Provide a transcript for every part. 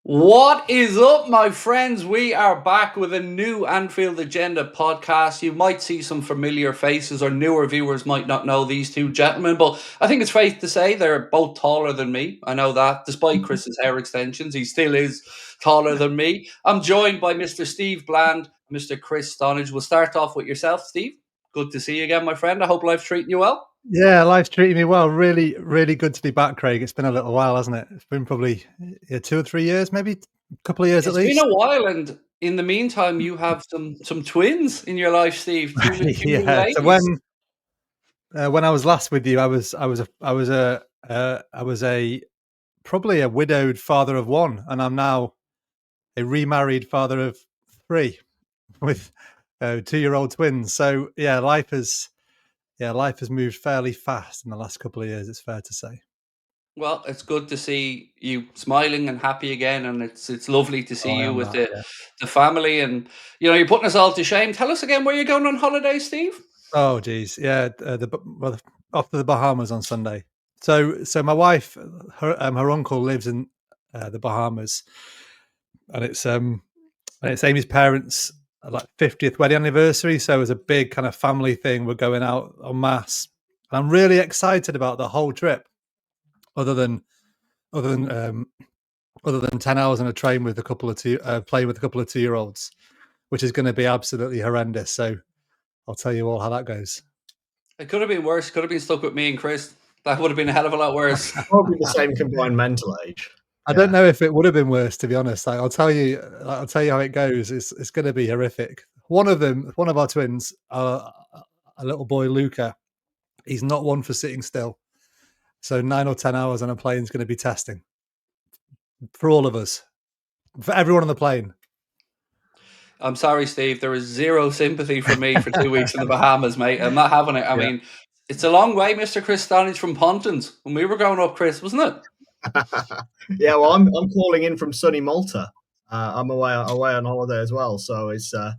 What is up, my friends? We are back with a new Anfield Agenda podcast. You might see some familiar faces, or newer viewers might not know these two gentlemen, but I think it's safe to say they're both taller than me. I know that, despite Chris's hair extensions, he still is taller than me. I'm joined by Mr. Steve Bland, Mr. Chris Stonadge. We'll start off with yourself, Steve. Good to see you again, my friend. I hope life's treating you well. Yeah, life's treating me well. Really, really good to be back, Craig. It's been a little while, hasn't it? It's been probably 2 or 3 years, maybe a couple of years at It's been least. a while, and in the meantime, you have some twins in your life, Steve. Two young Yeah. So ladies. when I was last with you, I was probably a widowed father of one, and I'm now a remarried father of three with 2-year-old twins. So life has moved fairly fast in the last couple of years. It's fair to say. Well, it's good to see you smiling and happy again, and it's lovely to see Oh, I you am with that. Yeah. the family, and you're putting us all to shame. Tell us again where you're going on holiday, Steve. Oh, geez, yeah. Off to the Bahamas on Sunday. So my wife, her uncle lives in the Bahamas, and it's Amy's parents' like 50th wedding anniversary. So it was a big kind of family thing. We're going out en masse. And I'm really excited about the whole trip. Other than other than um, other than 10 hours on a train with a couple of playing with a couple of 2-year-olds, which is going to be absolutely horrendous. So I'll tell you all how that goes. It could have been worse. Could have been stuck with me and Chris. That would have been a hell of a lot worse. Probably the same combined mental age. I don't know if it would have been worse, to be honest. I'll tell you how it goes. It's going to be horrific. One of our twins, a little boy, Luca, he's not one for sitting still. So 9 or 10 hours on a plane is going to be testing for all of us, for everyone on the plane. I'm sorry, Steve. There is zero sympathy for me for 2 weeks in the Bahamas, mate. I'm not having it. I mean, it's a long way, Mr. Chris Stonadge, from Pontins when we were growing up, Chris, wasn't it? Yeah, well, I'm calling in from sunny Malta. I'm away on holiday as well, so it's sort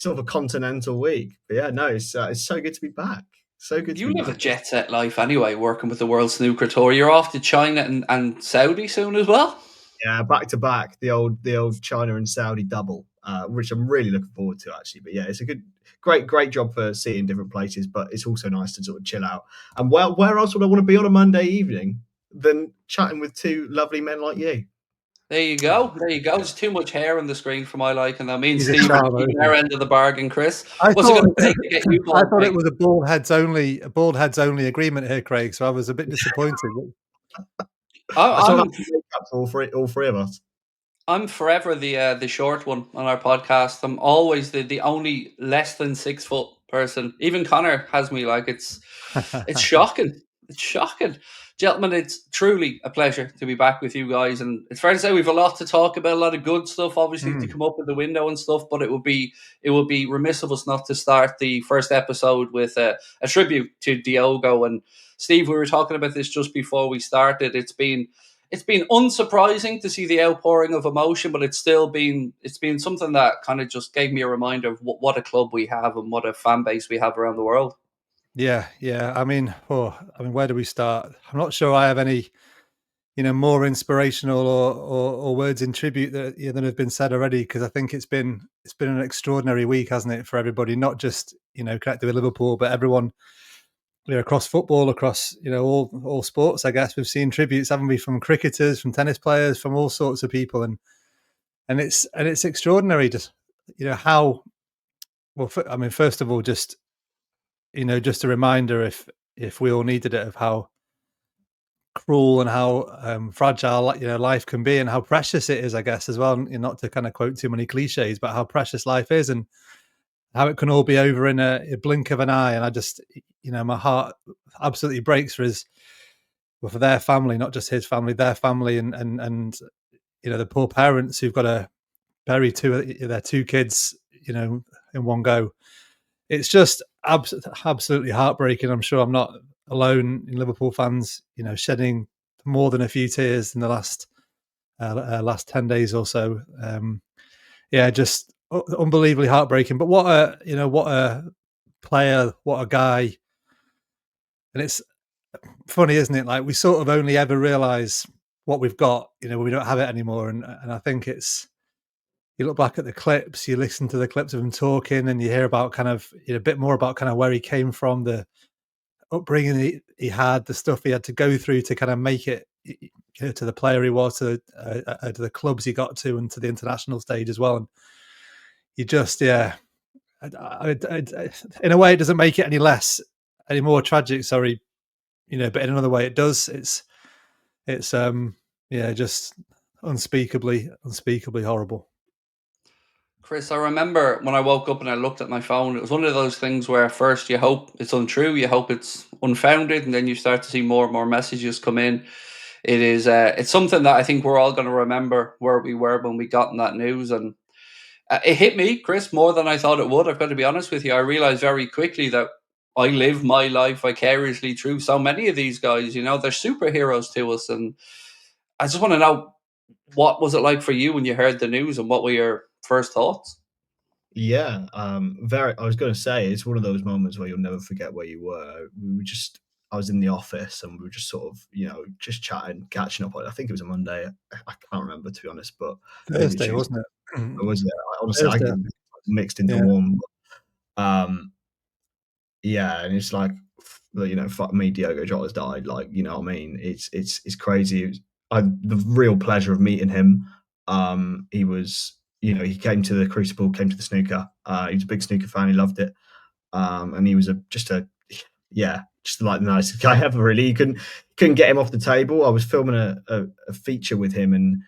of a continental week. But yeah, no, it's so good to be back. So good to You be live a back. jet set life anyway, working with the World Snooker Tour. You're off to China and Saudi soon as well. Yeah, back to back, the old China and Saudi double, which I'm really looking forward to actually. But yeah, it's a great job for seeing different places, but it's also nice to sort of chill out. And where else would I want to be on a Monday evening than chatting with two lovely men like you? There you go. There you go. There's too much hair on the screen for my liking. That means He's a Steve are charmer, keeping isn't our he? end of the bargain, Chris. I What's it thought going to take to get you I bald, thought mate? it was a bald heads only agreement here, Craig. So I was a bit disappointed. I saw I'm that for all three of us. I'm forever the short one on our podcast. I'm always the only less than 6 foot person. Even Connor has me like it's shocking. It's shocking. Gentlemen, it's truly a pleasure to be back with you guys. And it's fair to say we've a lot to talk about, a lot of good stuff, obviously, to come up with the window and stuff. But it would be remiss of us not to start the first episode with a tribute to Diogo. And Steve, we were talking about this just before we started. It's been unsurprising to see the outpouring of emotion, but it's been something that kind of just gave me a reminder of what a club we have and what a fan base we have around the world. Yeah. I mean, where do we start? I'm not sure I have any, more inspirational or words in tribute than have been said already. Because I think it's been an extraordinary week, hasn't it, for everybody? Not just connected with Liverpool, but everyone across football, across all sports. I guess we've seen tributes, haven't we, from cricketers, from tennis players, from all sorts of people, and it's extraordinary. Just how well. First of all, just just a reminder, if we all needed it, of how cruel and how fragile life can be, and how precious it is, I guess, as well. Not to kind of quote too many cliches, but how precious life is, and how it can all be over in a blink of an eye. And I just, my heart absolutely breaks for their family, not just his family, their family, and the poor parents who've got to bury their two kids, in one go. It's just absolutely heartbreaking. I'm sure I'm not alone in Liverpool fans, shedding more than a few tears in the last 10 days or so. Just unbelievably heartbreaking. But what a player, what a guy. And it's funny, isn't it? Like, we sort of only ever realize what we've got, when we don't have it anymore. And I think it's, you look back at the clips, you listen to the clips of him talking, and you hear about kind of a bit more about kind of where he came from, the upbringing he had, the stuff he had to go through to kind of make it to the player he was, to the clubs he got to, and to the international stage as well. And you just, in a way, it doesn't make it any more tragic. Sorry, but in another way, it does. It's just unspeakably horrible. Chris, I remember when I woke up and I looked at my phone, it was one of those things where first you hope it's untrue, you hope it's unfounded, and then you start to see more and more messages come in. It is, it's something that I think we're all going to remember where we were when we got in that news. And it hit me, Chris, more than I thought it would. I've got to be honest with you. I realized very quickly that I live my life vicariously through so many of these guys. They're superheroes to us. And I just want to know, what was it like for you when you heard the news, and what were your first thoughts? Yeah, very. I was going to say it's one of those moments where you'll never forget where you were. I was in the office and we were just sort of, just chatting, catching up. I think it was a Monday. I can't remember, to be honest, but maybe Thursday, Tuesday. wasn't it? Or was it? Honestly, I Thursday. get mixed into Yeah. one. Yeah, and it's like, fuck me, Diogo Jota's died. Like, you know what I mean? It's crazy. The real pleasure of meeting him. He was, he came to the Crucible, came to the snooker. He was a big snooker fan. He loved it. And he was just like the nicest guy ever. Really, you couldn't get him off the table. I was filming a feature with him, and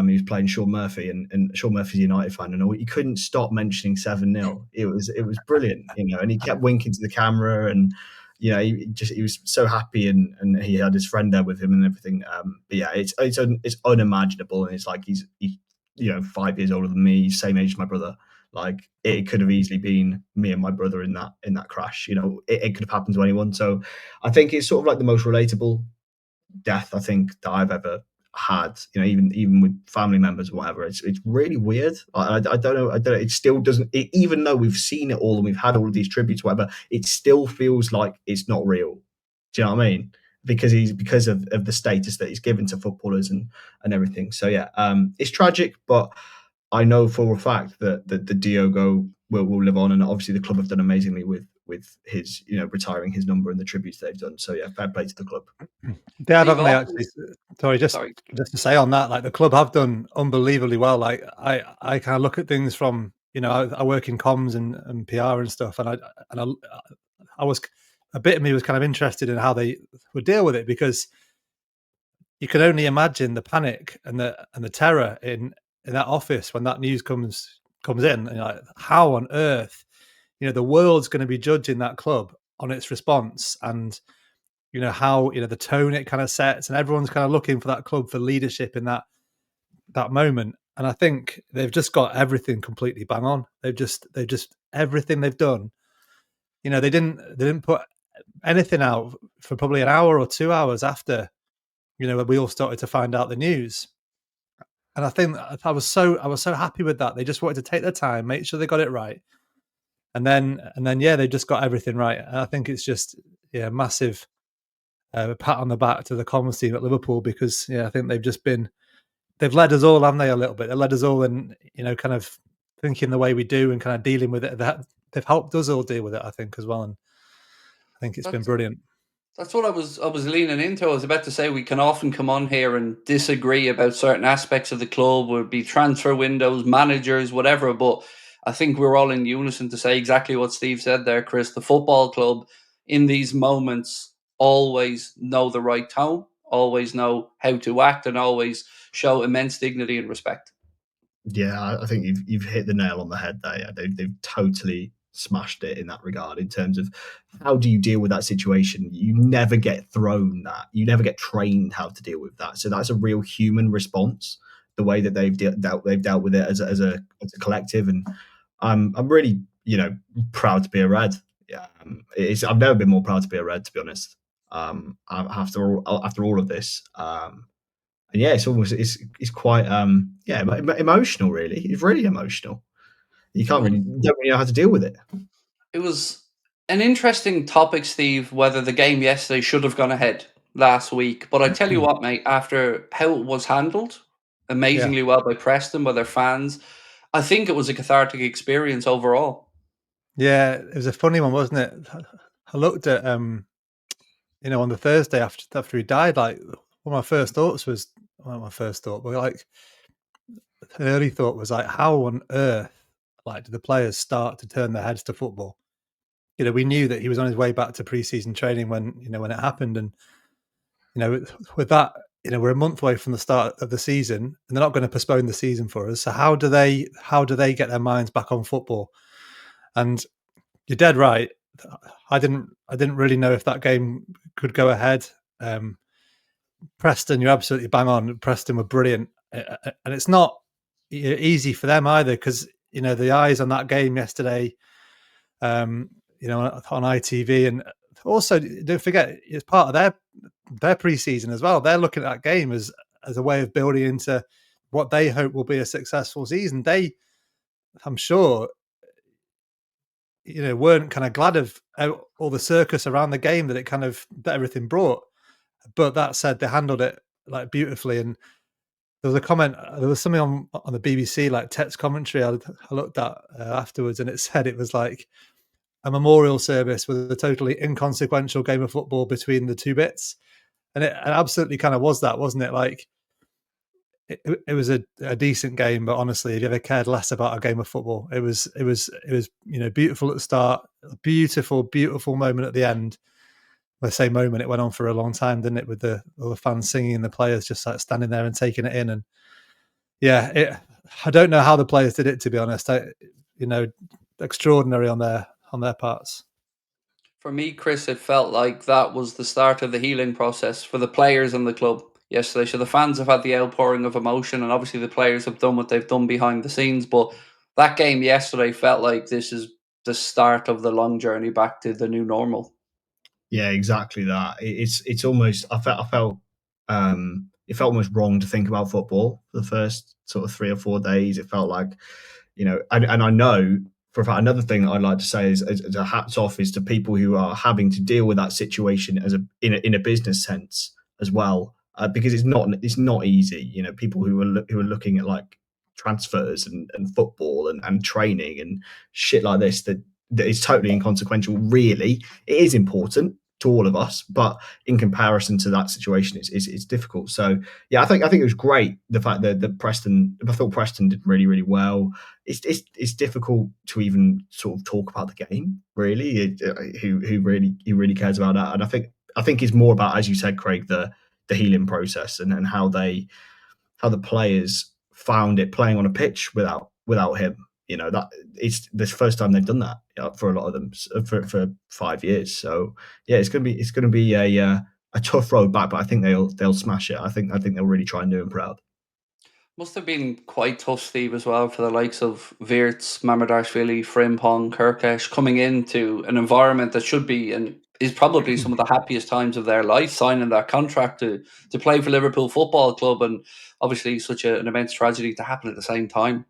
he was playing Sean Murphy, and Sean Murphy's a United fan, and he couldn't stop mentioning 7-0. It was brilliant, and he kept winking to the camera, and he was so happy, and he had his friend there with him and everything. But yeah, it's unimaginable, and it's like he's 5 years older than me, same age as my brother. Like, it could have easily been me and my brother in that crash. It could have happened to anyone. So I think it's sort of like the most relatable death I think that I've ever had. Even with family members or whatever, it's really weird. I don't know. It still doesn't. Even though we've seen it all and we've had all of these tributes, whatever, it still feels like it's not real. Do you know what I mean? Because of the status that he's given to footballers and everything. So yeah, it's tragic, but I know for a fact that the Diogo will live on, and obviously the club have done amazingly with his retiring his number and the tributes they've done. So yeah, fair play to the club. They have, haven't they? Actually, sorry, just to say on that, like, the club have done unbelievably well. Like, I kind of look at things from, I work in comms and PR and stuff, and I was, a bit of me was kind of interested in how they would deal with it, because you can only imagine the panic and the terror in that office when that news comes in, and like, how on earth, the world's going to be judging that club on its response, and how the tone it kind of sets, and everyone's kind of looking for that club for leadership in that moment. And I think they've just got everything completely bang on. They've just everything they've done. They didn't put anything out for probably an hour or 2 hours after when we all started to find out the news. And I think I was so happy with that. They just wanted to take their time, make sure they got it right, and then yeah, they just got everything right. And I think it's just massive pat on the back to the comms team at Liverpool, because I think they've led us all, haven't they, a little bit? They led us all in, kind of thinking the way we do and kind of dealing with it. That they've helped us all deal with it, I think, as well. And I think it's been brilliant. That's what I was leaning into. I was about to say, we can often come on here and disagree about certain aspects of the club, would be transfer windows, managers, whatever. But I think we're all in unison to say exactly what Steve said there, Chris. The football club in these moments always know the right tone, always know how to act, and always show immense dignity and respect. Yeah, I think you've hit the nail on the head there. Yeah, they've totally smashed it in that regard, in terms of how do you deal with that situation. You never get thrown that. You never get trained how to deal with that. So that's a real human response, the way that they've dealt with it as a collective. And I'm really proud to be a Red. Yeah, I've never been more proud to be a Red, to be honest. After all of this. And yeah, it's quite emotional, really. It's really emotional. You don't really know how to deal with it. It was an interesting topic, Steve, whether the game yesterday should have gone ahead. last week. But I tell you what, mate, after how it was handled amazingly well by Preston, by their fans, I think it was a cathartic experience overall. Yeah, it was a funny one, wasn't it? I looked at on the Thursday after he died, like one of my first thoughts was but like an early thought was like, how on earth like did the players start to turn their heads to football? We knew that he was on his way back to preseason training when it happened, and with that, we're a month away from the start of the season, and they're not going to postpone the season for us. So how do they get their minds back on football? And you're dead right. I didn't really know if that game could go ahead. Preston, you're absolutely bang on. Preston were brilliant, and it's not easy for them either because the eyes on that game yesterday, on ITV, and also don't forget it's part of their preseason as well. They're looking at that game as a way of building into what they hope will be a successful season. They, I'm sure, weren't kind of glad of all the circus around the game that everything brought. But that said, they handled it like beautifully. And there was a comment, there was something on the BBC, like text commentary I looked at afterwards, and it said it was like a memorial service with a totally inconsequential game of football between the two bits. And it absolutely kind of was that, wasn't it? Like, it was a decent game, but honestly, if you ever cared less about a game of football, it was beautiful at the start, a beautiful moment at the end. The same moment, it went on for a long time, didn't it? With all the fans singing and the players just like standing there and taking it in. And yeah, I don't know how the players did it, to be honest. Extraordinary on their parts. For me, Chris, it felt like that was the start of the healing process for the players and the club yesterday. So the fans have had the outpouring of emotion, and obviously the players have done what they've done behind the scenes. But that game yesterday felt like this is the start of the long journey back to the new normal. Yeah, exactly that. It's almost I felt it felt almost wrong to think about football for the first sort of 3 or 4 days. It felt like, and I know for a fact, another thing that I'd like to say is a hats off is to people who are having to deal with that situation in a business sense as well, because it's not easy. People who are looking at like transfers and football and training and shit like this that is totally inconsequential. Really, it is important to all of us, but in comparison to that situation, it's difficult. So yeah, I think it was great the fact that Preston. I thought Preston did really, really well. It's difficult to even sort of talk about the game. Really, who really cares about that? And I think it's more about, as you said, Craig, the healing process and how the players found it playing on a pitch without him. That it's the first time they've done that for a lot of them for 5 years. So yeah, it's gonna be a tough road back, but I think they'll smash it. I think they'll really try and do him proud. Must have been quite tough, Steve, as well, for the likes of Wirtz, Mamadashvili, Frimpong, Kirkesh, coming into an environment that should be and is probably some of the happiest times of their life, signing that contract to play for Liverpool Football Club, and obviously such an immense tragedy to happen at the same time.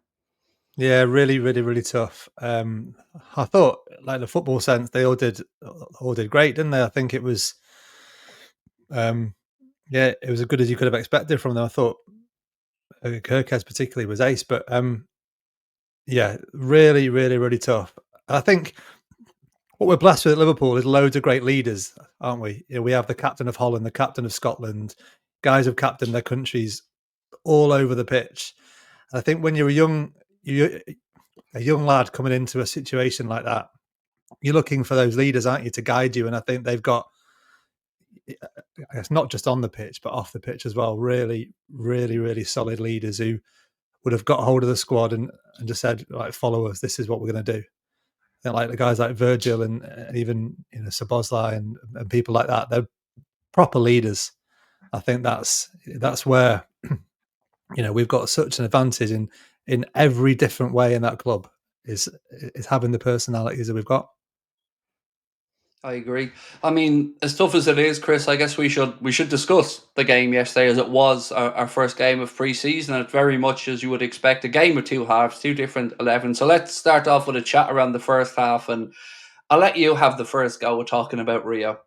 Yeah, really, really, really tough. I thought, like the football sense, they all did great, didn't they? I think it was, it was as good as you could have expected from them. I thought Kirkes particularly was ace, but yeah, really, really, really tough. I think what we're blessed with at Liverpool is loads of great leaders, aren't we? We have the captain of Holland, the captain of Scotland, guys who've captained their countries all over the pitch. And I think when you're a young lad coming into a situation like that, you're looking for those leaders, aren't you, to guide you? And I think they've got, I guess, not just on the pitch, but off the pitch as well, really, really, really solid leaders who would have got hold of the squad and just said, like, follow us. This is what we're going to do. And like the guys like Virgil and even Sabozlai and people like that, they're proper leaders. I think that's where we've got such an advantage in every different way in that club is having the personalities that we've got. I agree. I mean, as tough as it is, Chris, I guess we should discuss the game yesterday, as it was our first game of pre-season. It's very much as you would expect, a game of two halves, two different 11. So let's start off with a chat around the first half, and I'll let you have the first go with talking about Rio.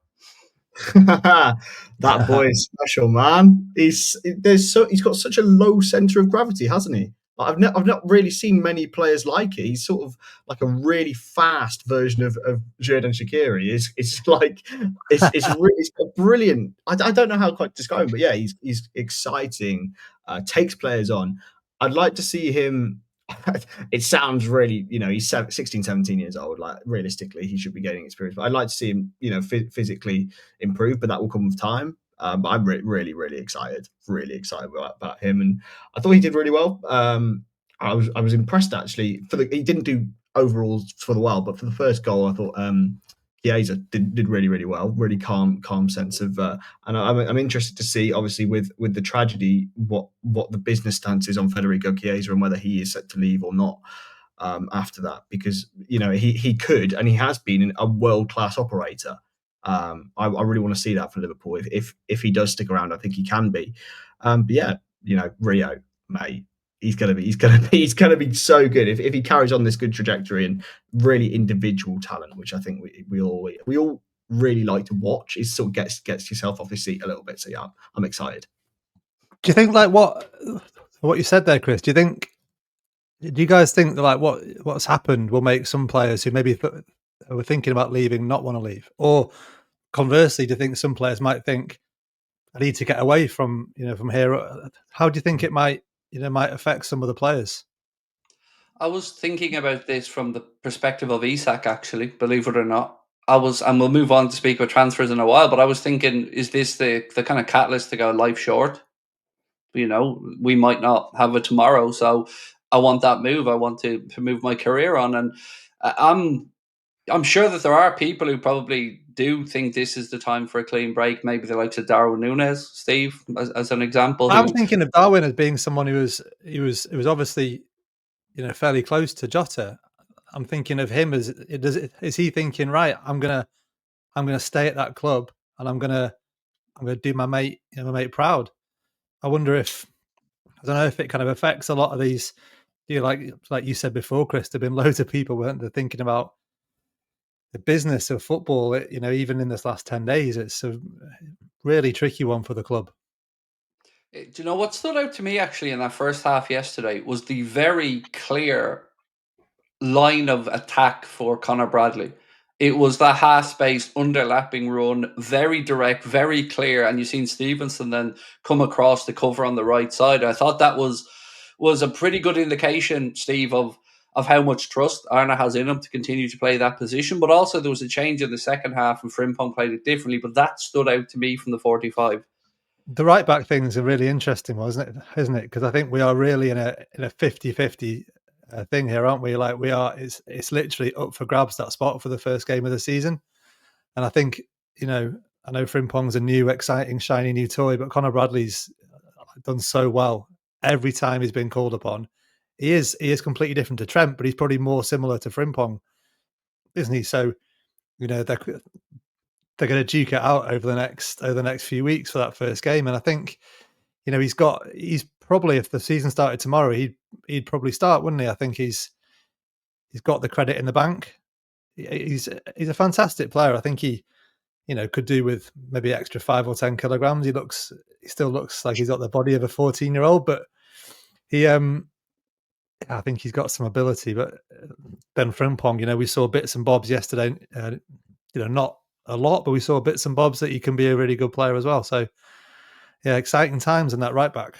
That boy is special, man. He's got such a low center of gravity, hasn't he? Like, I've not really seen many players like it. He's sort of like a really fast version of Xherdan Shaqiri. It's like it's brilliant. I don't know how quite to describe him, but yeah, he's exciting. Takes players on. I'd like to see him. It sounds really, he's 16, 17 years old. Like, realistically, he should be getting experience. But I'd like to see him, physically improve, but that will come with time. But I'm really, really excited about him, and I thought he did really well. I was impressed actually. He didn't do overall for the well, but for the first goal, I thought Chiesa did really, really well. Really calm sense of, and I'm interested to see, obviously, with the tragedy, what the business stance is on Federico Chiesa and whether he is set to leave or not. After that, because he could, and he has been a world class operator. I really want to see that for Liverpool. If he does stick around, I think he can be. But yeah, Rio, mate, he's gonna be so good if he carries on this good trajectory and really individual talent, which I think we all really like to watch. It sort of gets yourself off your seat a little bit. So yeah, I'm excited. Do you think, like, what you said there, Chris? Do you guys think that, like, what's happened will make some players who maybe were thinking about leaving not want to leave, or conversely, do you think some players might think, I need to get away from here? How do you think it might affect some of the players? I was thinking about this from the perspective of Isak, actually, believe it or not. And we'll move on to speak about transfers in a while, but I was thinking, is this the kind of catalyst to go life short? We might not have it tomorrow, so I want that move. I want to move my career on, and I'm sure that there are people who probably do think this is the time for a clean break. Maybe the likes of Darwin Nunez, Steve, as an example. I'm Who thinking of Darwin as being someone who was obviously fairly close to Jota. I'm thinking of him as, is he thinking, right, I'm gonna stay at that club and I'm gonna do my mate proud. I wonder if, I don't know if it kind of affects a lot of these. Like you said before, Chris, there've been loads of people, weren't there, thinking about the business of football. Even in this last 10 days, it's a really tricky one for the club. Do you know what stood out to me actually in that first half yesterday was the very clear line of attack for Connor Bradley. It was that half space underlapping run, very direct, very clear, and you've seen Stevenson then come across the cover on the right side. I thought that was a pretty good indication, Steve, of how much trust Arna has in him to continue to play that position. But also there was a change in the second half and Frimpong played it differently, but that stood out to me from the 45. The right back thing is a really interesting one, isn't it? Because I think we are really in a 50-50 thing here, aren't we? Like, we are, it's literally up for grabs, that spot for the first game of the season. And I think, I know Frimpong's a new, exciting, shiny new toy, but Connor Bradley's done so well every time he's been called upon. He is completely different to Trent, but he's probably more similar to Frimpong, isn't he? So, they're going to duke it out over the next few weeks for that first game. And I think, he's probably, if the season started tomorrow, he'd probably start, wouldn't he? I think he's got the credit in the bank. He's a fantastic player. I think he, could do with maybe extra 5 or 10 kilograms. He still looks like he's got the body of a 14-year-old, but I think he's got some ability. But then Frimpong, we saw bits and bobs yesterday, not a lot, but we saw bits and bobs that he can be a really good player as well. So yeah, exciting times in that right back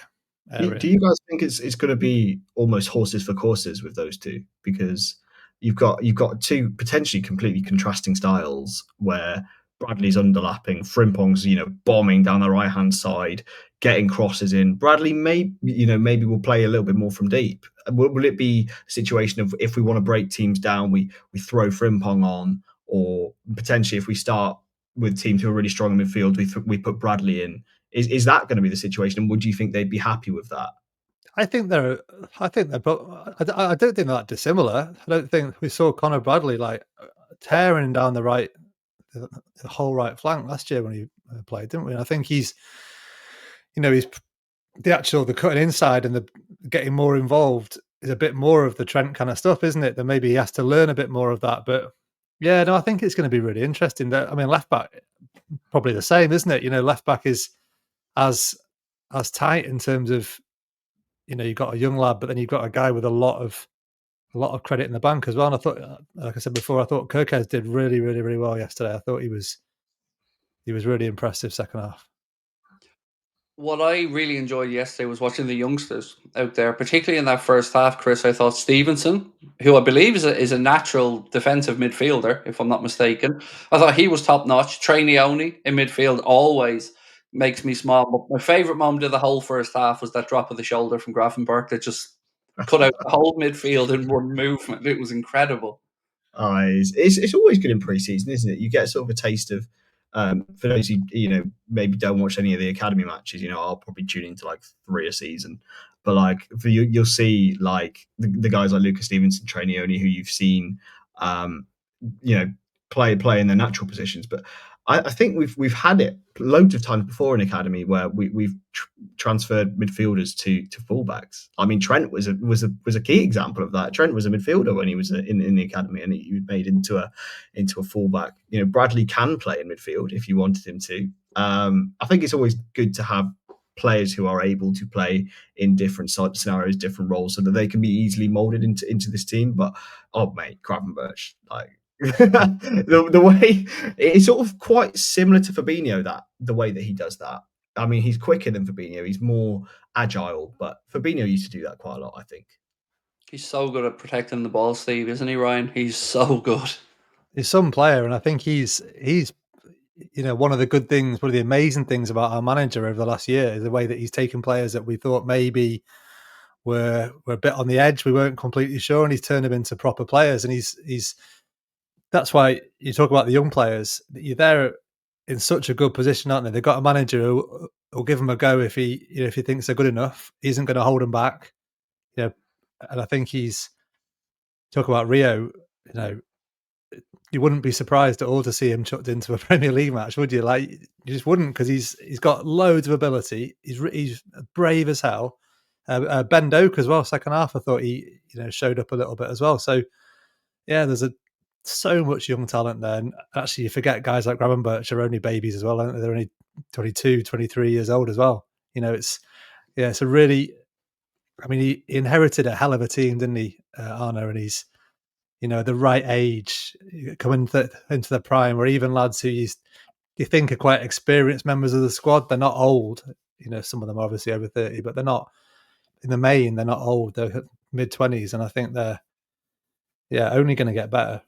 area. Do you guys think it's going to be almost horses for courses with those two? Because you've got two potentially completely contrasting styles where Bradley's underlapping, Frimpong's bombing down the right hand side, getting crosses in. Bradley maybe will play a little bit more from deep. Will it be a situation of, if we want to break teams down, we throw Frimpong on, or potentially if we start with teams who are really strong in midfield, we put Bradley in? Is that going to be the situation? And would you think they'd be happy with that? I think they're I don't think they're that dissimilar. I don't think we saw Connor Bradley like tearing down the whole right flank last year when he played, didn't we? And I think he's the cutting inside and the getting more involved is a bit more of the Trent kind of stuff, isn't it? Then maybe he has to learn a bit more of that. But Yeah, no, I think it's going to be really interesting. I mean, left back probably the same, isn't it? Left back is as tight in terms of you've got a young lad, but then you've got a guy with a lot of credit in the bank as well. And I thought, like I said before, I thought Kirkes did really, really, really well yesterday. I thought he was really impressive second half. What I really enjoyed yesterday was watching the youngsters out there, particularly in that first half, Chris. I thought Stevenson, who I believe is a natural defensive midfielder, if I'm not mistaken, I thought he was top notch. Trainioni in midfield always makes me smile. But my favourite moment of the whole first half was that drop of the shoulder from Grafenberg that just cut out the whole midfield in one movement. It was incredible. It's always good in pre-season, isn't it? You get sort of a taste of, for those who maybe don't watch any of the academy matches. I'll probably tune into like 3 a season, but like for you, you'll see like the guys like Lucas Stevenson, Trainioni, who you've seen, play in their natural positions. But I think we've had it loads of times before in academy where we've transferred midfielders to fullbacks. I mean, Trent was a key example of that. Trent was a midfielder when he was in the academy, and he was made into a fullback. Bradley can play in midfield if you wanted him to. I think it's always good to have players who are able to play in different scenarios, different roles, so that they can be easily molded into this team. But mate, Gravenberch, like. the way it's sort of quite similar to Fabinho, that the way that he does that. I mean, he's quicker than Fabinho, he's more agile, but Fabinho used to do that quite a lot, I think. He's so good at protecting the ball, Steve, isn't he, Ryan? He's so good. He's some player, and I think he's one of the amazing things about our manager over the last year is the way that he's taken players that we thought maybe were a bit on the edge, we weren't completely sure, and he's turned them into proper players. And he's that's why you talk about the young players. You're there in such a good position, aren't they? They've got a manager who will give them a go if he thinks they're good enough. He isn't going to hold them back. And I think he's talk about Rio. You wouldn't be surprised at all to see him chucked into a Premier League match, would you? Like, you just wouldn't, because he's got loads of ability. He's brave as hell. Ben Doak as well. Second half, I thought he showed up a little bit as well. So yeah, there's so much young talent there. And actually, you forget guys like Gravenberch are only babies as well, aren't they? They're only 22, 23 years old as well. It's a really. I mean, he inherited a hell of a team, didn't he, Arno? And he's the right age, coming into the prime, where even lads who you think are quite experienced members of the squad, they're not old. Some of them are obviously over 30, but they're not, in the main, they're not old. They're mid-20s, and I think they're only going to get better.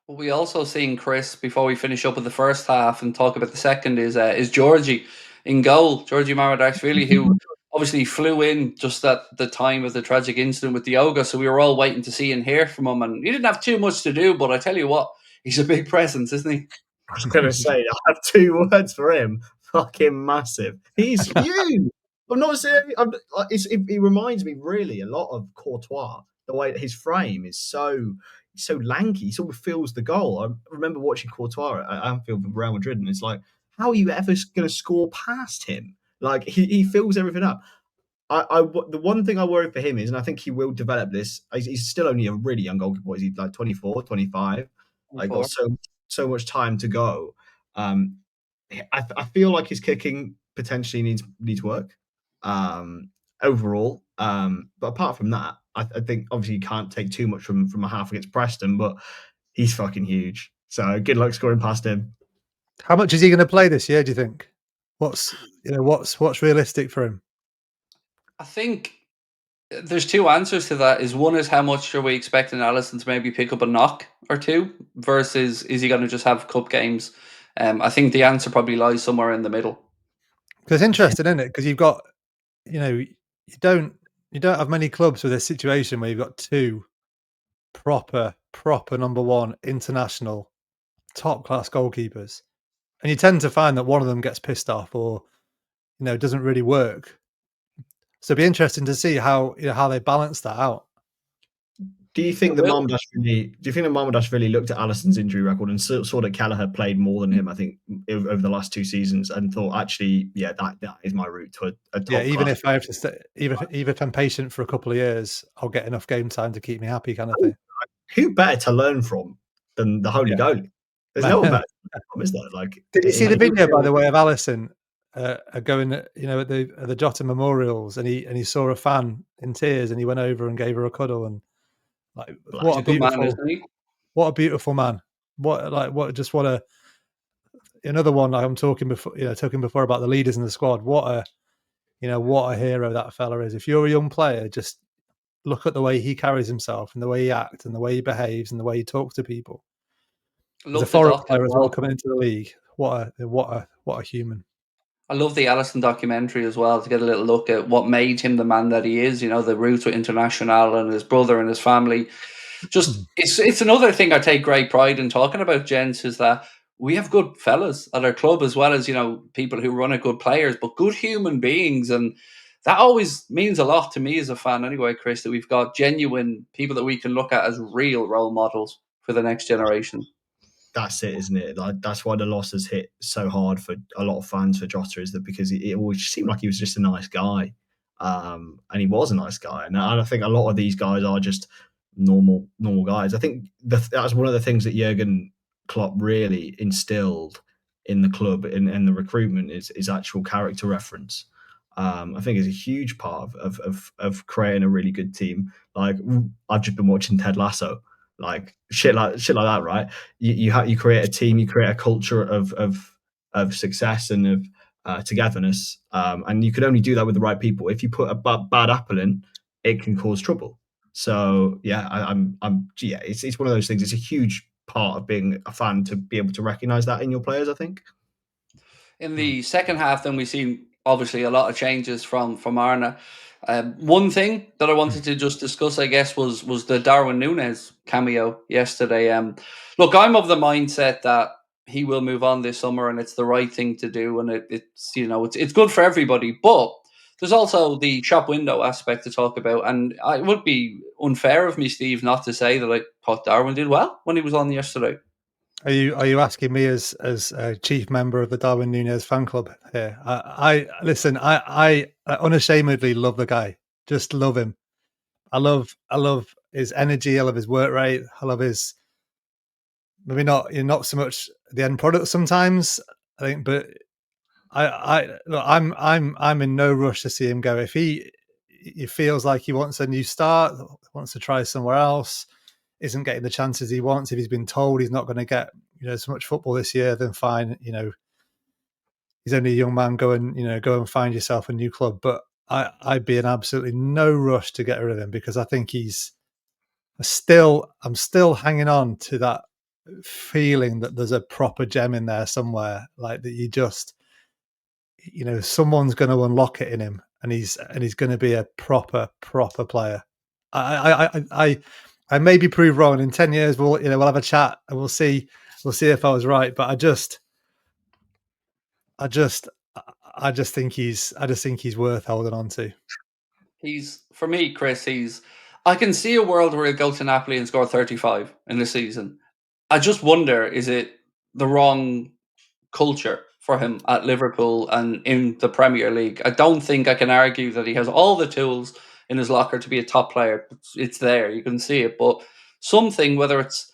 What we also seen, Chris, before we finish up with the first half and talk about the second, is Georgie in goal. Georgie Maradashvili, who obviously flew in just at the time of the tragic incident with Diogo, so we were all waiting to see and hear from him. And he didn't have too much to do, but I tell you what, he's a big presence, isn't he? I was going to say, I have 2 words for him. Fucking massive. He's huge. I'm not saying. It reminds me really a lot of Courtois. The way that his frame is so lanky, he sort of fills the goal. I remember watching Courtois at Anfield for Real Madrid, and it's like, how are you ever going to score past him? Like, he fills everything up. The one thing I worry for him is, and I think he will develop this, he's still only a really young goalkeeper. He's like 24, 25. Like, got so much time to go. I feel like his kicking potentially needs work overall. But apart from that, I think obviously you can't take too much from a half against Preston, but he's fucking huge. So good luck scoring past him. How much is he going to play this year, do you think? What's realistic for him? I think there's 2 answers to that. One is how much are we expecting Alisson to maybe pick up a knock or 2, versus is he going to just have cup games? I think the answer probably lies somewhere in the middle. Because it's interesting, isn't it? Because you've got, you don't have many clubs with a situation where you've got 2 proper number 1 international top class goalkeepers, and you tend to find that one of them gets pissed off or doesn't really work. So it'd be interesting to see how they balance that out. Do you think that Mamardashvili looked at Alisson's injury record and saw that Kelleher played more than him, I think, over the last 2 seasons, and thought, actually, that is my route to a top even class. if I have to stay, even if I'm patient for a couple of years, I'll get enough game time to keep me happy, kind of thing. Who better to learn from than the holy goalie. There's no one better, is there? Like, did you see the video, by the way, of Alisson going, at the Jota memorials, and he saw a fan in tears, and he went over and gave her a cuddle, and like, what a beautiful man, isn't he? What a beautiful man! Another one. Like I'm talking before about the leaders in the squad. What a hero that fella is. If you're a young player, just look at the way he carries himself and the way he acts and the way he behaves and the way he talks to people. As a foreign player as well coming into the league, what a human. I love the Alisson documentary as well, to get a little look at what made him the man that he is. The roots with International and his brother and his family. Just it's another thing I take great pride in talking about, gents, is that we have good fellas at our club, as well as people who run it, good players, but good human beings, and that always means a lot to me as a fan. Anyway, Chris, that we've got genuine people that we can look at as real role models for the next generation. That's it, isn't it? Like, that's why the loss has hit so hard for a lot of fans for Jota, is that because it always seemed like he was just a nice guy, and he was a nice guy. And I think a lot of these guys are just normal guys. I think that's one of the things that Jurgen Klopp really instilled in the club and the recruitment is actual character reference. I think is a huge part of creating a really good team. Like, I've just been watching Ted Lasso. Like shit like that, right? You create a team, you create a culture of success and of togetherness, and you can only do that with the right people. If you put a bad apple in, it can cause trouble. So yeah, it's one of those things. It's a huge part of being a fan to be able to recognise that in your players, I think. In the second half, then we've seen obviously a lot of changes from Arna. One thing that I wanted to just discuss, I guess, was the Darwin Nunez cameo yesterday. Look, I'm of the mindset that he will move on this summer, and it's the right thing to do, and it's good for everybody. But there's also the shop window aspect to talk about, and it would be unfair of me, Steve, not to say that I thought Darwin did well when he was on yesterday. Are you asking me as a chief member of the Darwin Nunez fan club here? I listen. I unashamedly love the guy. Just love him. I love his energy. I love his work rate. I love his maybe not so much the end product sometimes, I think, but I'm in no rush to see him go. If he feels like he wants a new start, wants to try somewhere else, isn't getting the chances he wants, if he's been told he's not going to get so much football this year, then fine. He's only a young man. Go and find yourself a new club. But I'd be in absolutely no rush to get rid of him, because I think I'm still hanging on to that feeling that there's a proper gem in there somewhere, like that you just someone's going to unlock it in him, and he's going to be a proper player. I may be proved wrong. In 10 years, we'll have a chat and we'll see if I was right. But I just think he's worth holding on to. For me, Chris, I can see a world where he'll go to Napoli and score 35 in the season. I just wonder, is it the wrong culture for him at Liverpool and in the Premier League? I don't think I can argue that he has all the tools in his locker to be a top player. It's there, you can see it. But something, whether it's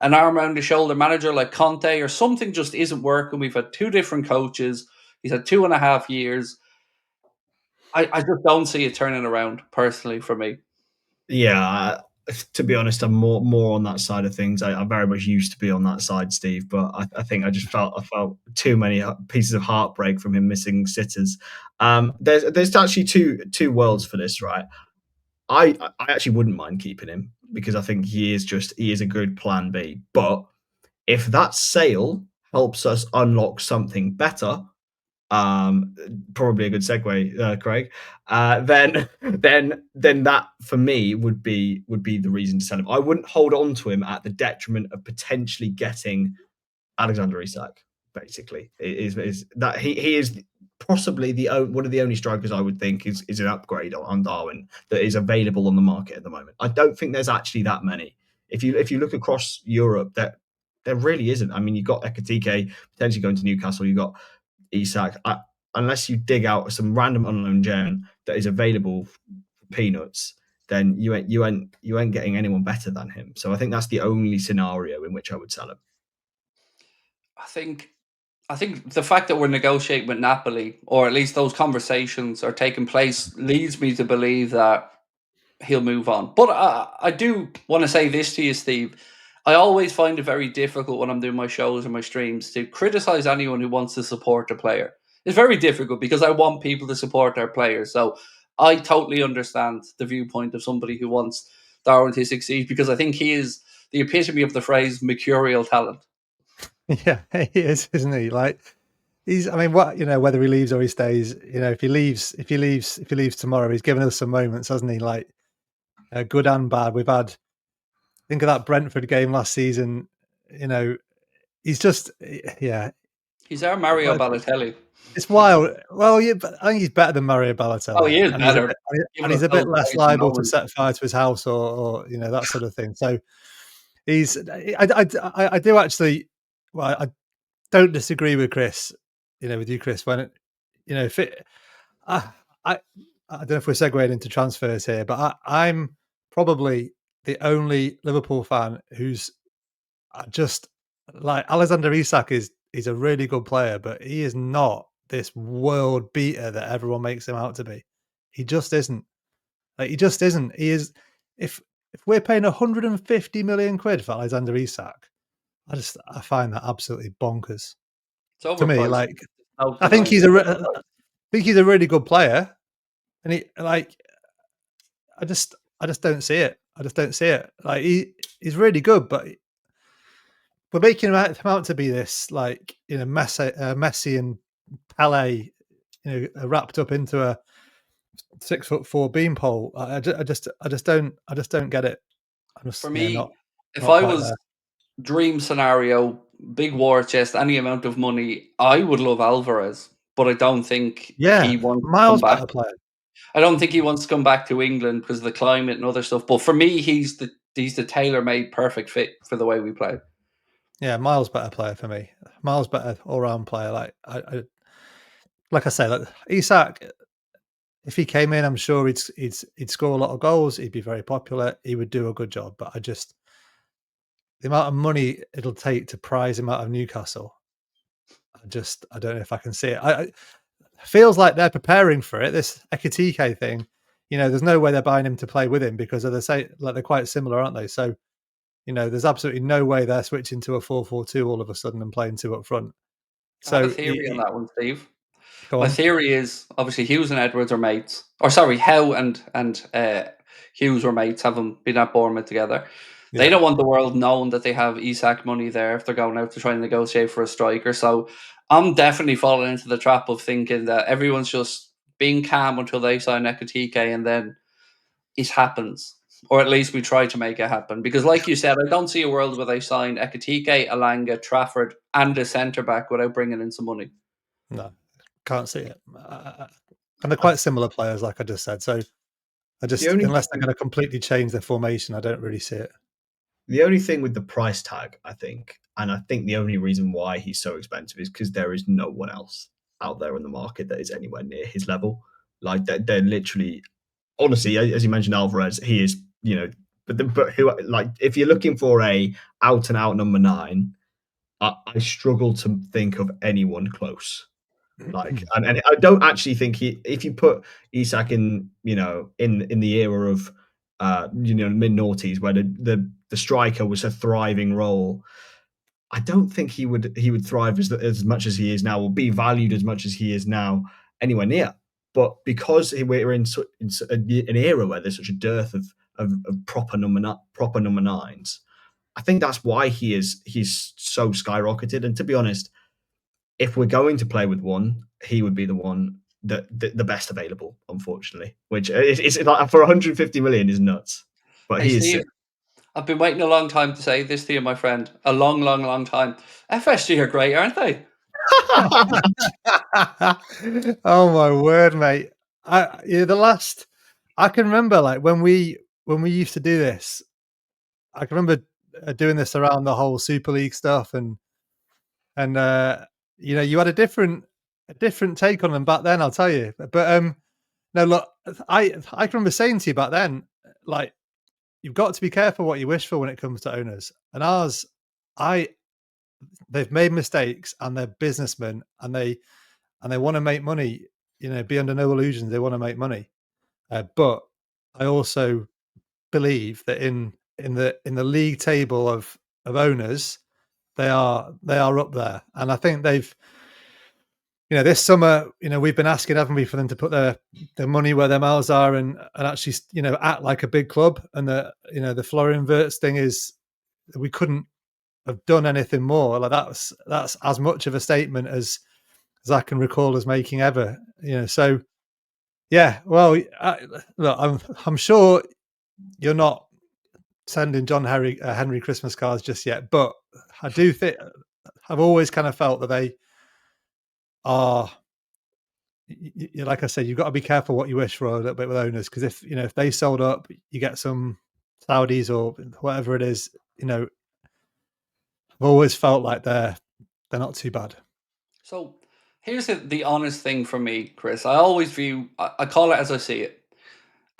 an arm around the shoulder manager like Conte or something, just isn't working. We've had two different coaches. He's had 2.5 years. I just don't see it turning around, personally, for me. Yeah, to be honest, I'm more on that side of things. I very much used to be on that side, Steve, but I think I felt too many pieces of heartbreak from him missing sitters. There's actually two worlds for this, right? I actually wouldn't mind keeping him, because I think he is a good plan B. But if that sale helps us unlock something better, probably a good segue, Craig. Then that for me would be the reason to sell him. I wouldn't hold on to him at the detriment of potentially getting Alexander Isak. Basically, is that he is possibly one of the only strikers I would think is an upgrade on Darwin that is available on the market at the moment. I don't think there's actually that many. If you look across Europe, that there really isn't. I mean, you've got Ekatike potentially going to Newcastle. You've got Isak, unless you dig out some random unknown gem that is available for peanuts, then you ain't getting anyone better than him. So I think that's the only scenario in which I would sell him. I think the fact that we're negotiating with Napoli, or at least those conversations are taking place, leads me to believe that he'll move on. But I do want to say this to you, Steve. I always find it very difficult when I'm doing my shows and my streams to criticize anyone who wants to support a player. It's very difficult because I want people to support their players. So I totally understand the viewpoint of somebody who wants Darwin to succeed, because I think he is the epitome of the phrase mercurial talent. Yeah, he is, isn't he? Like, he's, I mean, what, whether he leaves or he stays, if he leaves tomorrow, he's given us some moments, hasn't he? Like, good and bad. We've had, think of that Brentford game last season. He's just, yeah. He's our Mario Balotelli. It's wild. Well, yeah, but I think he's better than Mario Balotelli. Oh, he is better. He's a bit less liable to set fire to his house or that sort of thing. So he's, I do actually, well, I don't disagree with Chris, with you, Chris, when if it, I don't know if we're segueing into transfers here, but I'm probably the only Liverpool fan who's just like, Alexander Isak is a really good player, but he is not this world beater that everyone makes him out to be. He just isn't. Like, he just isn't. He is. If we're paying 150 million quid for Alexander Isak, I find that absolutely bonkers. To me, like, I think he's a really good player, and he, like, I just don't see it. I just don't see it. Like, he's really good, but we're making him out to be this, like, Messi and Pele, wrapped up into a 6'4" beanpole. I just don't get it. For me, if I was there. Dream scenario, big war chest, any amount of money, I would love Alvarez, but I don't think he wants miles to come better back. Player. I don't think he wants to come back to England because of the climate and other stuff. But for me, he's the tailor-made perfect fit for the way we play. Yeah, miles better player for me. Miles better all-round player. Like I say, like Isak, if he came in, I'm sure he'd score a lot of goals. He'd be very popular. He would do a good job. But the amount of money it'll take to prize him out of Newcastle, I don't know if I can see it. It feels like they're preparing for it. This Ekitike thing, there's no way they're buying him to play with him because they're quite similar, aren't they? So, there's absolutely no way they're switching to a 4-4-2 all of a sudden and playing two up front. So I have a theory on that one, Steve. My theory is obviously Hughes and Edwards are mates. Or sorry, Howe and Hughes were mates, having been at Bournemouth together. Yeah. They don't want the world knowing that they have Isak money there if they're going out to try and negotiate for a striker. So I'm definitely falling into the trap of thinking that everyone's just being calm until they sign Ekitike and then it happens. Or at least we try to make it happen. Because like you said, I don't see a world where they sign Ekitike, Alanga, Trafford and a centre-back without bringing in some money. No, can't see it. And they're quite similar players, like I just said. So unless they're going to completely change their formation, I don't really see it. The only thing with the price tag, I think the only reason why he's so expensive is because there is no one else out there in the market that is anywhere near his level. Like they're literally, honestly, as you mentioned, Alvarez, he is, but who, like, if you're looking for a out and out number 9, I struggle to think of anyone close. Like, and I don't actually think if you put Isak in, in the era of, mid noughties where the striker was a thriving role, I don't think he would thrive as much as he is now, or be valued as much as he is now anywhere near. But because we're in an era where there's such a dearth of proper number 9s, I think that's why he's so skyrocketed. And to be honest, if we're going to play with one, he would be the one that the best available, unfortunately. Which is like, for 150 million is nuts. But hey, he Steve, is. I've been waiting a long time to say this to you, my friend. A long, long, long time. FSG are great, aren't they? Oh my word, mate! I can remember, like, when we used to do this. I can remember doing this around the whole Super League stuff, and you had a different take on them back then. I'll tell you, but no, look, I can remember saying to you back then, like you've got to be careful what you wish for when it comes to owners. And ours, they've made mistakes and they're businessmen and they want to make money. Be under no illusions. They want to make money. But I also believe that in the league table of owners, they are up there. And I think they've, this summer, we've been asking, haven't we, for them to put their money where their mouths are and actually, act like a big club. And the Florian Wirtz thing is, we couldn't have done anything more. Like that's as much of a statement as I can recall as making ever. So yeah. Well, look, I'm sure you're not sending John Henry Christmas cards just yet, but I do think I've always kind of felt that they are. Like I said, you've got to be careful what you wish for a little bit with owners, because if they sold up, you get some Saudis or whatever it is. I've always felt like they're not too bad. So here's the honest thing for me, Chris. I always I call it as I see it.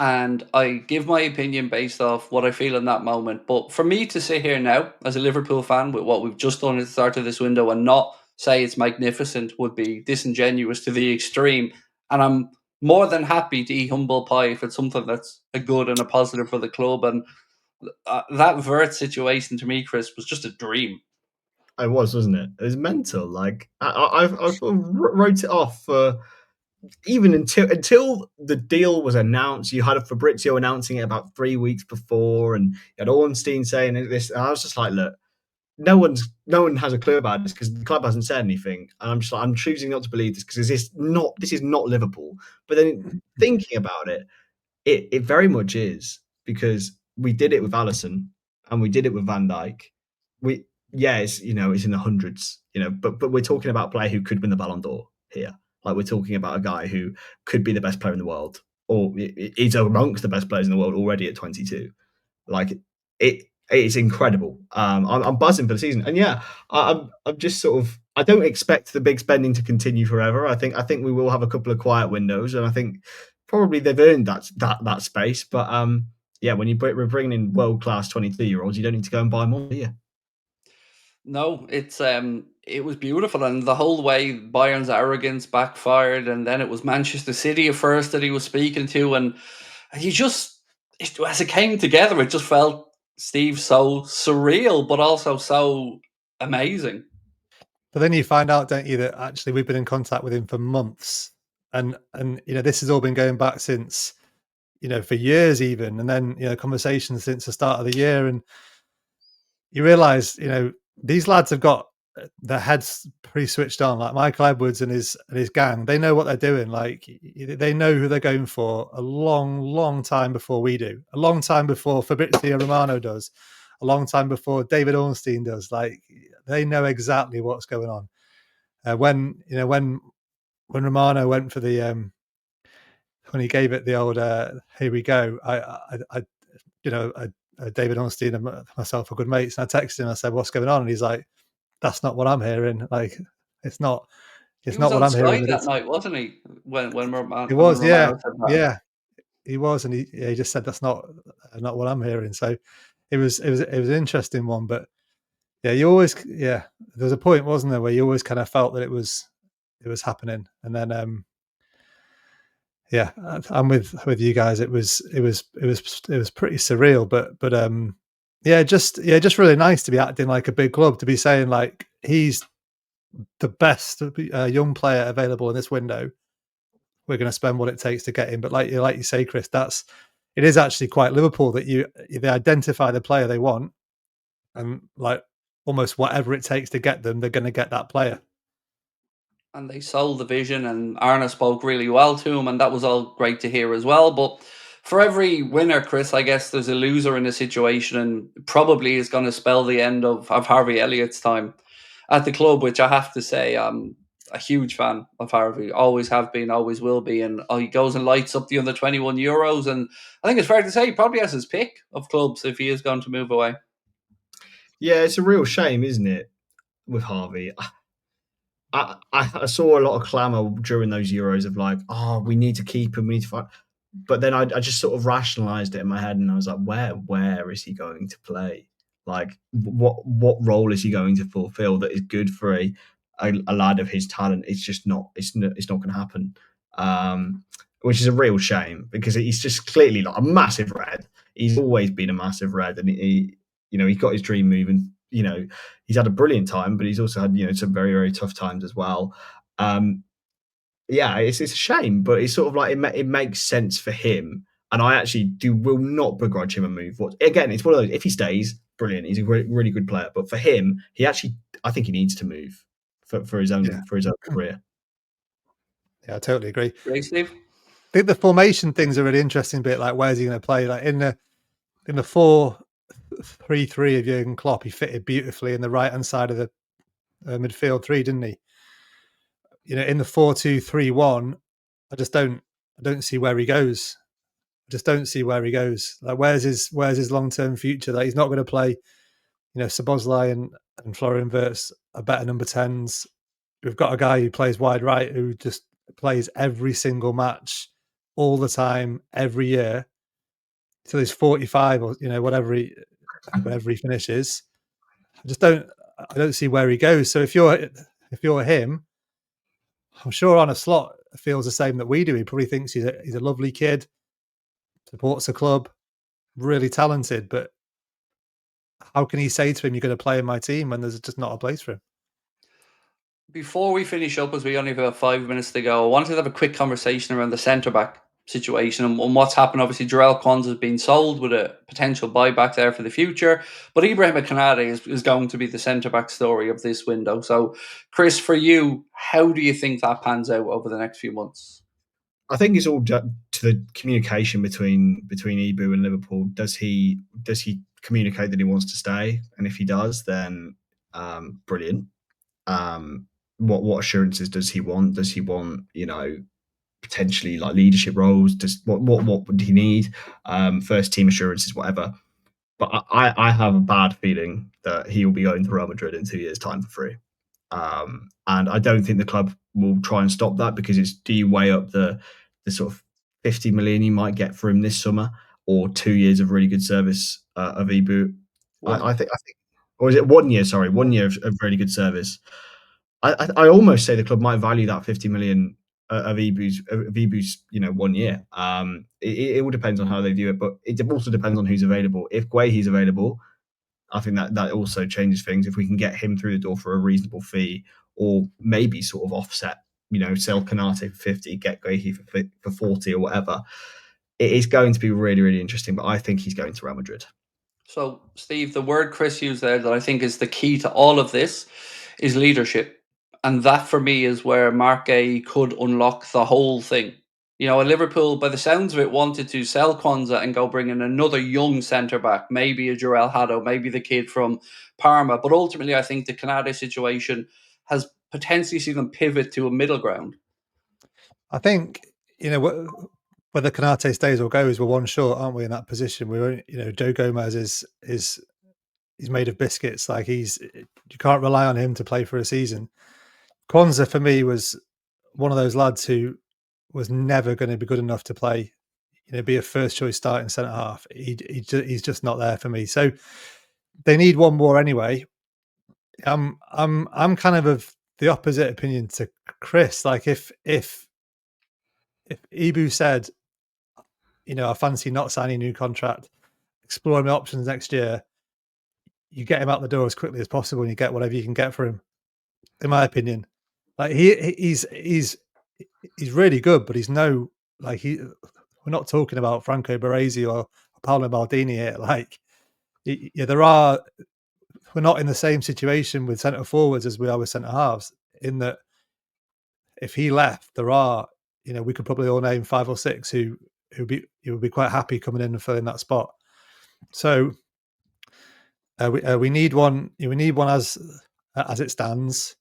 And I give my opinion based off what I feel in that moment. But for me to sit here now as a Liverpool fan with what we've just done at the start of this window and not say it's magnificent would be disingenuous to the extreme. And I'm more than happy to eat humble pie if it's something that's a good and a positive for the club. And that Vert situation to me, Chris, was just a dream. It was, wasn't it? It was mental. Like I sort of wrote it off for even until the deal was announced. You had Fabrizio announcing it about 3 weeks before, and you had Ornstein saying this. And I was just like, look, no one has a clue about this because the club hasn't said anything. And I'm just like, I'm choosing not to believe this because this is not Liverpool. But then thinking about it, it very much is, because we did it with Alisson and we did it with Van Dijk. It's in the hundreds, but we're talking about a player who could win the Ballon d'Or here. Like, we're talking about a guy who could be the best player in the world, or is amongst the best players in the world already at 22. Like, it's incredible. I'm buzzing for the season, and yeah, I'm just sort of, I don't expect the big spending to continue forever. I think we will have a couple of quiet windows, and I think probably they've earned that space. But when we're bringing in world class 22-year-olds, you don't need to go and buy more, do you? No, it was beautiful, and the whole way Bayern's arrogance backfired, and then it was Manchester City at first that he was speaking to, and as it came together, it just felt, Steve, so surreal, but also so amazing. But then you find out, don't you, that actually we've been in contact with him for months, and this has all been going back since, for years even, and then conversations since the start of the year, and you realise, these lads have got their heads pretty switched on. Like Michael Edwards and his gang, they know what they're doing. Like, they know who they're going for a long, long time before we do. A long time before Fabrizio Romano does. A long time before David Ornstein does. Like, they know exactly what's going on. When Romano went for the when he gave it the old here we go, David Ornstein and myself are good mates, and I texted him. I said, "What's going on?" And he's like, "That's not what I'm hearing. Like, it's not what I'm Sky hearing." that night, wasn't he? When Romano, It was, Romano said that. yeah, he was, and he just said, "That's not what I'm hearing." So it was an interesting one, but yeah, there was a point, wasn't there, where you always kind of felt that it was happening, and then I'm with you guys. It was pretty surreal, but just really nice to be acting like a big club, to be saying like he's the best young player available in this window. We're going to spend what it takes to get him. But like you say, Chris, it is actually quite Liverpool that they identify the player they want, and like almost whatever it takes to get them, they're going to get that player. And they sold the vision, and Arna spoke really well to him, and that was all great to hear as well. But for every winner, Chris, I guess there's a loser in the situation, and probably is going to spell the end of Harvey Elliott's time at the club, which I have to say, I'm a huge fan of Harvey. Always have been, always will be. And he goes and lights up the under 21 Euros. And I think it's fair to say he probably has his pick of clubs if he is going to move away. Yeah, it's a real shame, isn't it, with Harvey? I saw a lot of clamour during those Euros of like, oh, we need to keep him, we need to fight. but then I just sort of rationalized it in my head, and I was like, where is he going to play? Like, what role is he going to fulfill that is good for a lad of his talent? It's just not. It's not going to happen. Which is a real shame, because he's just clearly like a massive red. He's always been a massive red, and he's got his dream move, and he's had a brilliant time, but he's also had some very, very tough times as well. Yeah, it's a shame, but it's sort of like it makes sense for him, and I actually will not begrudge him a move. Again, it's one of those. If he stays, brilliant. He's a really good player, but for him, I think he needs to move for his own career. Yeah, I totally agree. Great, Steve. I think the formation thing's a really interesting bit. Like, where's he going to play? Like in the 4-3-3 of Jurgen Klopp, he fitted beautifully in the right hand side of the midfield three, didn't he? In the 4-2-3-1, I don't see where he goes. I just don't see where he goes. Like, where's his long term future? Like, he's not going to play. Szoboszlai and Florian Wirtz are better number 10s. We've got a guy who plays wide right who just plays every single match, all the time, every year, till he's 45 or whatever he finishes. I don't see where he goes. So if you're him, I'm sure on a slot feels the same that we do. He probably thinks he's a lovely kid, supports the club, really talented, but how can he say to him, "You're going to play in my team," when there's just not a place for him? Before we finish up, as we only have about 5 minutes to go, I wanted to have a quick conversation around the centre-back situation and what's happened. Obviously, Jarell Quansah has been sold with a potential buyback there for the future, but Ibrahim Konate is going to be the centre-back story of this window. So, Chris, for you, how do you think that pans out over the next few months? I think it's all to the communication between Ibu and Liverpool. Does he communicate that he wants to stay? And if he does, then brilliant. What assurances does he want? Does he want potentially like leadership roles? What would he need? First team assurances, whatever. But I have a bad feeling that he will be going to Real Madrid in 2 years' time for free. And I don't think the club will try and stop that, because do you weigh up the sort of 50 million you might get for him this summer, or 2 years of really good service of Ibu? I think, or is it 1 year? Sorry, 1 year of really good service. I almost say the club might value that 50 million of Ibu's 1 year. It all depends on how they view it, but it also depends on who's available. If Guehi's available, I think that also changes things. If we can get him through the door for a reasonable fee, or maybe sort of offset, sell Konate for 50, get Guehi for 40 or whatever, it is going to be really, really interesting. But I think he's going to Real Madrid. So, Steve, the word Chris used there that I think is the key to all of this is leadership. And that, for me, is where Mark Gay could unlock the whole thing. Liverpool, by the sounds of it, wanted to sell Quansah and go bring in another young centre-back, maybe a Jarell Haddo, maybe the kid from Parma. But ultimately, I think the Konate situation has potentially seen them pivot to a middle ground. I think, whether Konate stays or goes, we're one short, aren't we, in that position? Joe Gomez is he's made of biscuits. Like, you can't rely on him to play for a season. Quansah, for me, was one of those lads who was never going to be good enough to play, be a first choice starting centre half. He's just not there for me. So they need one more anyway. I'm kind of the opposite opinion to Chris. Like, if Ibu said, I fancy not signing a new contract, exploring my options next year, you get him out the door as quickly as possible, and you get whatever you can get for him. In my opinion, like he's really good, but he's no, like, we're not talking about Franco Baresi or Paolo Maldini here. Like, we're not in the same situation with centre forwards as we are with centre halves, in that if he left, we could probably all name 5 or 6 who would be quite happy coming in and filling that spot. So we need one. We need one as it stands.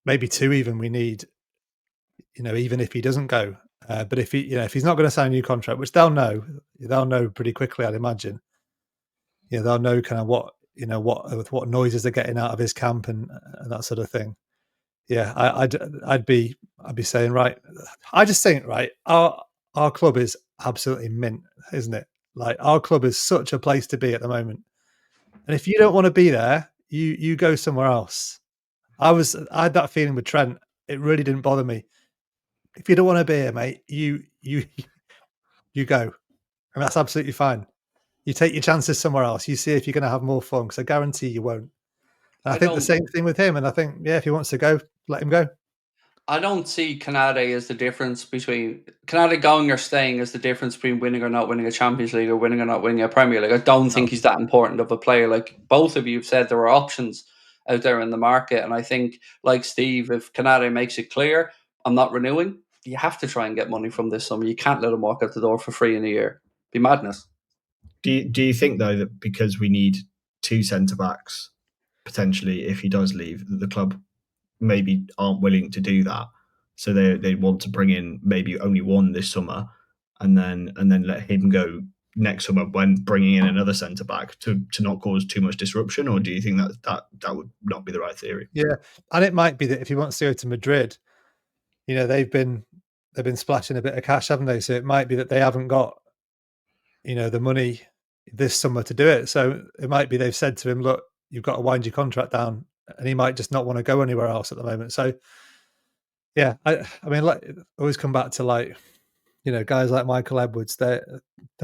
Maybe 2 even. We need, even if he doesn't go. But if he's not going to sign a new contract, which they'll know pretty quickly, I'd imagine. They'll know kind of what noises they're getting out of his camp and that sort of thing. yeah, I'd be saying, right. I just think, right, our club is absolutely mint, isn't it? Like, our club is such a place to be at the moment. And if you don't want to be there, you go somewhere else. I had that feeling with Trent. It really didn't bother me. If you don't want to be here, mate, you go, and that's absolutely fine. You take your chances somewhere else. You see if you're going to have more fun, because I guarantee you won't. And I think the same thing with him. And I think, yeah, if he wants to go, let him go. I don't see Konate as the difference between Konate going or staying as the difference between winning or not winning a Champions League or winning or not winning a Premier League. I don't think he's that important of a player. Like both of you have said, there are options out there in the market, and I think, like Steve, if Konate makes it clear, I'm not renewing, you have to try and get money from this summer. You can't let him walk out the door for free in a year. It'd be madness. Do you think though that because we need 2 centre backs potentially if he does leave, that the club maybe aren't willing to do that, so they want to bring in maybe only one this summer, and then let him go next summer when bringing in another centre back to not cause too much disruption? Or do you think that would not be the right theory? Yeah, and it might be that if he wants to go to Madrid, they've been splashing a bit of cash, haven't they? So it might be that they haven't got the money this summer to do it. So it might be they've said to him, look, you've got to wind your contract down, and he might just not want to go anywhere else at the moment. So yeah, I mean, like, always come back to guys like Michael Edwards. They're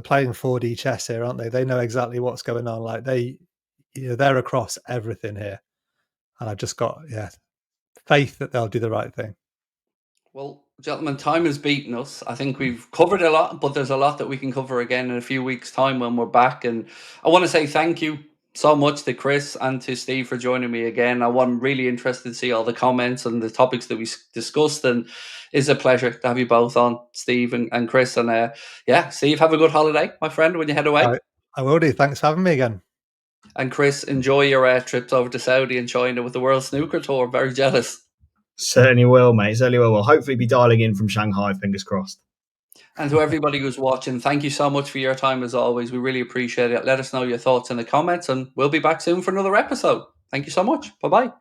playing 4D chess here, aren't they? They know exactly what's going on. Like they're across everything here, and I've just got faith that they'll do the right thing. Well, gentlemen, time has beaten us. I think we've covered a lot, but there's a lot that we can cover again in a few weeks' time when we're back. And I want to say thank you so much to Chris and to Steve for joining me again. I'm really interested to see all the comments and the topics that we discussed, and it's a pleasure to have you both on, Steve and Chris. And Steve, have a good holiday, my friend, when you head away. I will do. Thanks for having me again. And Chris, enjoy your trips over to Saudi and China with the World Snooker Tour. Very jealous. Certainly will, mate. Certainly will. We'll hopefully be dialing in from Shanghai, fingers crossed. And to everybody who's watching, thank you so much for your time as always. We really appreciate it. Let us know your thoughts in the comments, and we'll be back soon for another episode. Thank you so much. Bye-bye.